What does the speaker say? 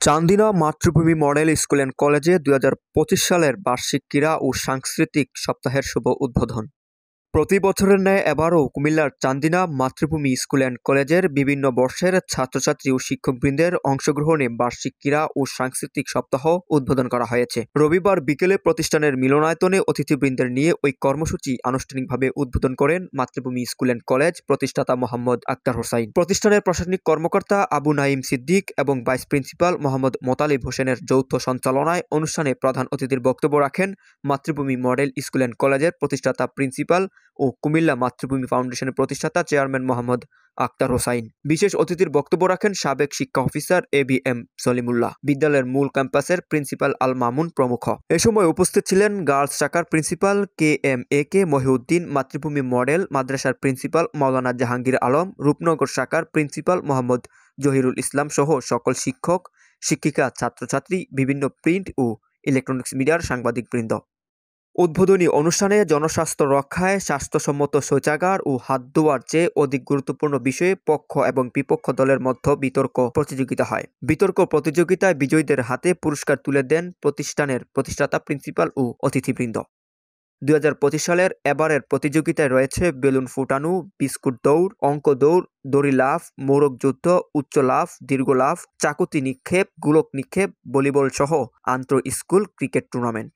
চান্দিনা মাতৃভূমি model school and কলেজে ২০২৫ সালের বার্ষিক ক্রীড়া ও সাংস্কৃতিক সপ্তাহের শুভ উদ্বোধন। প্রতি বছরের ন্যায় এবারও কুমিল্লার চান্দিনা মাতৃভূমি স্কুল অ্যান্ড কলেজের বিভিন্ন বর্ষের ছাত্রছাত্রী ও শিক্ষকবৃন্দের অংশগ্রহণে বার্ষিক ক্রীড়া ও সাংস্কৃতিক সপ্তাহ উদ্বোধন করা হয়েছে। রবিবার বিকেলে প্রতিষ্ঠানের মিলনায়তনে অতিথিবৃন্দের নিয়ে ওই কর্মসূচি আনুষ্ঠানিকভাবে উদ্বোধন করেন মাতৃভূমি স্কুল অ্যান্ড কলেজ প্রতিষ্ঠাতা মোহাম্মদ আক্তার হোসাইন। প্রতিষ্ঠানের প্রশাসনিক কর্মকর্তা আবু নাঈম সিদ্দিক এবং ভাইস প্রিন্সিপাল মোহাম্মদ মোতালিব হোসেনের যৌথ সঞ্চালনায় অনুষ্ঠানে প্রধান অতিথির বক্তব্য রাখেন মাতৃভূমি মডেল স্কুল অ্যান্ড কলেজের প্রতিষ্ঠাতা প্রিন্সিপাল ও কুমিল্লা মাতৃভূমি ফাউন্ডেশনের প্রতিষ্ঠাতা চেয়ারম্যান মোহাম্মদ আক্তার হোসাইন। বিশেষ অতিথির বক্তব্য রাখেন সাবেক শিক্ষা অফিসার ABM সলিমুল্লাহ, বিদ্যালয়ের মূল ক্যাম্পাসের প্রিন্সিপাল আল মামুন প্রমুখ। এ সময় উপস্থিত ছিলেন গার্লস শাখার প্রিন্সিপাল KMAK মহিউদ্দিন, মাতৃভূমি মডেল মাদ্রাসার প্রিন্সিপাল মাওলানা জাহাঙ্গীর আলম, রূপনগর শাখার প্রিন্সিপাল মোহাম্মদ জহিরুল ইসলাম সহ সকল শিক্ষক, শিক্ষিকা, ছাত্রছাত্রী, বিভিন্ন প্রিন্ট ও ইলেকট্রনিক্স মিডিয়ার সাংবাদিকবৃন্দ। উদ্বোধনী অনুষ্ঠানে জনস্বাস্থ্য রক্ষায় স্বাস্থ্যসম্মত শৌচাগার ও হাত ধোয়ার চেয়ে অধিক গুরুত্বপূর্ণ বিষয়ে পক্ষ এবং বিপক্ষ দলের মধ্যে বিতর্ক প্রতিযোগিতা হয়। বিতর্ক প্রতিযোগিতায় বিজয়ীদের হাতে পুরস্কার তুলে দেন প্রতিষ্ঠানের প্রতিষ্ঠাতা প্রিন্সিপাল ও অতিথিবৃন্দ। ২০২৫ সালের এবারের প্রতিযোগিতায় রয়েছে বেলুন ফুটানো, বিস্কুট দৌড়, অঙ্ক দৌড়, দড়ি লাফ, মোরগ যুদ্ধ, উচ্চ লাফ, দীর্ঘ লাফ, চাকুতি নিক্ষেপ, গোলক নিক্ষেপ, ভলিবল সহ আন্তঃ স্কুল ক্রিকেট টুর্নামেন্ট।